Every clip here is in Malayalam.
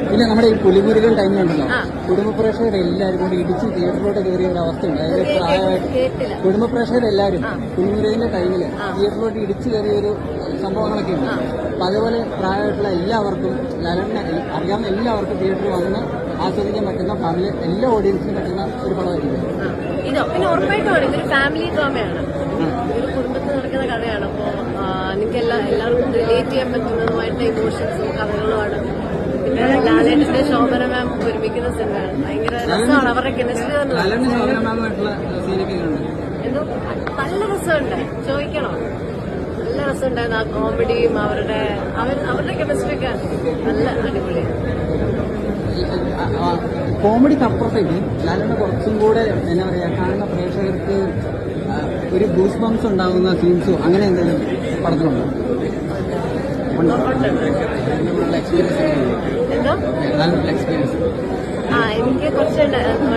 പിന്നെ നമ്മുടെ ഈ പുലിമുരുകൻ ടൈമിലുണ്ടല്ലോ കുടുംബ പ്രേക്ഷകരെല്ലാവരും കൂടി ഇടിച്ച് തിയേറ്ററിലോട്ട് കയറിയ ഒരു അവസ്ഥ ഉണ്ട്. അതായത് പ്രായമായിട്ട് കുടുംബ പ്രേക്ഷകരെല്ലാവരും പുലിമുരുകന്റെ ടൈമില് തിയേറ്ററിലോട്ട് ഇടിച്ചു കയറിയ ഒരു സംഭവങ്ങളൊക്കെ ഉണ്ട്. അപ്പൊ അതുപോലെ പ്രായമായിട്ടുള്ള എല്ലാവർക്കും ലാലേട്ടനെ അറിയാവുന്ന എല്ലാവർക്കും തിയേറ്ററിൽ വന്ന് ആസ്വദിക്കാൻ പറ്റുന്ന ഫാമിലി എല്ലാ ഓഡിയൻസിനും പറ്റുന്ന ഒരു പടമായിരിക്കും ഇത്. പിന്നെ ഉറപ്പായിട്ടുമാണ് ഇതൊരു ഫാമിലി ഡ്രാമയാണ്, ഒരു കുടുംബത്തിൽ നടക്കുന്ന കഥയാണ്. അപ്പോൾ നിങ്ങൾക്ക് എല്ലാവർക്കും റിലേറ്റ് ചെയ്യാൻ പറ്റുന്നതുമായിട്ട് ഇമോഷൻസും കഥകളുമാണ്. പിന്നെ ലാലേട്ടന്റെ ശോഭന മാം ഒരുമിക്കുന്ന സിനിമയാണ്. ഭയങ്കര രസമാണ് അവരുടെ കെമിസ്ട്രി തന്നെ. എന്തോ നല്ല രസമുണ്ട്, ചോദിക്കണോ? നല്ല രസമുണ്ടായിരുന്നു. ആ കോമഡിയും അവരുടെ കെമിസ്ട്രി ഒക്കെ നല്ല അടിപൊളിയാണ്. കോമഡിക്കപ്പുറത്തേക്ക് ലാലേട്ടൻ കുറച്ചും കൂടെ എന്താ പറയാ കാണുന്ന പ്രേക്ഷകർക്ക് ഒരു ഗൂസ് ബംസ് ഉണ്ടാകുന്ന സീൻസോ അങ്ങനെ എന്തെങ്കിലും പടത്തിലുണ്ടോ? എനിക്ക് കുറച്ചുണ്ടായിരുന്നു,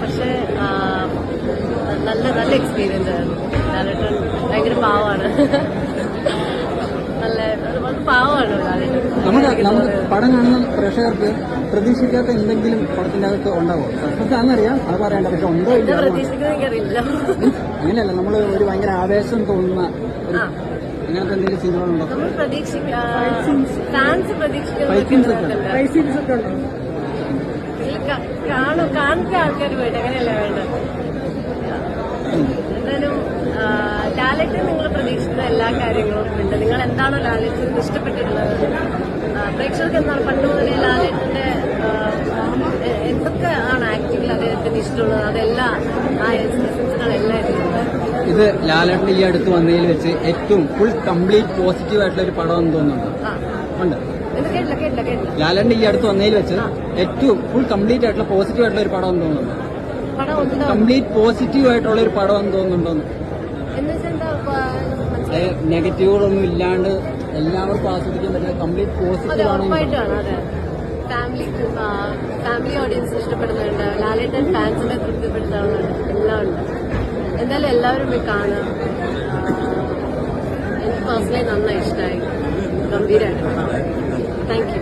പക്ഷെ നല്ല എക്സ്പീരിയൻസ് ആയിരുന്നു. ലാലേട്ടൻ ഭയങ്കര പാവമാണ്, നല്ല പാവമാണ് ലാലേട്ടൻ. നമുക്ക് പടം കാണുന്ന പ്രേക്ഷകർക്ക് പ്രതീക്ഷിക്കാത്ത എന്തെങ്കിലും പടത്തിന്റെ അകത്ത് ഉണ്ടാവും. സത്യത്താണെന്നറിയാം, അത് പറയണ്ട, പക്ഷെ ഉണ്ടോ ഇല്ല പ്രതീക്ഷിക്കുന്നറിയില്ല. അങ്ങനെയല്ല, നമ്മൾ ഒരു ഭയങ്കര ആവേശം തോന്നുന്ന അങ്ങനത്തെ എന്തെങ്കിലും സീനുകളുണ്ടോ? കാണിച്ച ആൾക്കാർ പോയിട്ട് അങ്ങനെയല്ല വേണ്ടത്. എന്തായാലും ലാലേട്ടൻ നിങ്ങൾ പ്രതീക്ഷിക്കുന്ന എല്ലാ കാര്യങ്ങളും ഉണ്ട്. നിങ്ങൾ എന്താണോ ലാലേട്ടൻ ഇഷ്ടപ്പെട്ടിട്ടുള്ളത്, പ്രേക്ഷകർക്ക് എന്താണ് പണ്ട് മുതലേ ലാലേട്ടന്റെ എന്തൊക്കെ ആണ് ആക്ടിങ്ങിൽ അദ്ദേഹത്തിന് ഇഷ്ടമുള്ളത് അതെല്ലാം ആ എക്സ്പ്രഷൻസുകളെല്ലാം ഇതിലുണ്ട്. ഇത് ലാലേട്ടൻ ഈ അടുത്ത് വന്നതിൽ വെച്ച് ഏറ്റവും ഫുൾ കംപ്ലീറ്റ് പോസിറ്റീവ് ആയിട്ടുള്ള ഒരു പടം എന്ന് തോന്നുന്നുണ്ട്. ലാലേട്ടൻ ഈ അടുത്ത് വന്നതിൽ വെച്ച് ഏറ്റവും ഫുൾ കംപ്ലീറ്റ് ആയിട്ടുള്ള പോസിറ്റീവ് ആയിട്ടുള്ള ഒരു പടം എന്ന് തോന്നുന്നുണ്ട്. കംപ്ലീറ്റ് പോസിറ്റീവ് ആയിട്ടുള്ള ഒരു പടം എന്ന് തോന്നുന്നുണ്ടോന്ന്? നെഗറ്റീവുകളൊന്നും ഇല്ലാണ്ട് എല്ലാവർക്കും ആസ്വദിക്കാൻ പറ്റുന്ന കംപ്ലീറ്റ് പോസിറ്റീവ് ആണ്. ഫാമിലി ഓഡിയൻസ് ഇഷ്ടപ്പെടുന്നുണ്ട്, ലാലേട്ടൻ ഫാൻസിനെ തൃപ്തിപ്പെടുത്താറുണ്ട്, എല്ലാം ഉണ്ട്. എന്തായാലും എല്ലാവരും പോയി കാണാം. എനിക്ക് പേഴ്സണലി നന്നായി ഇഷ്ടമായി, ഗംഭീരമായിട്ട്. Thank you.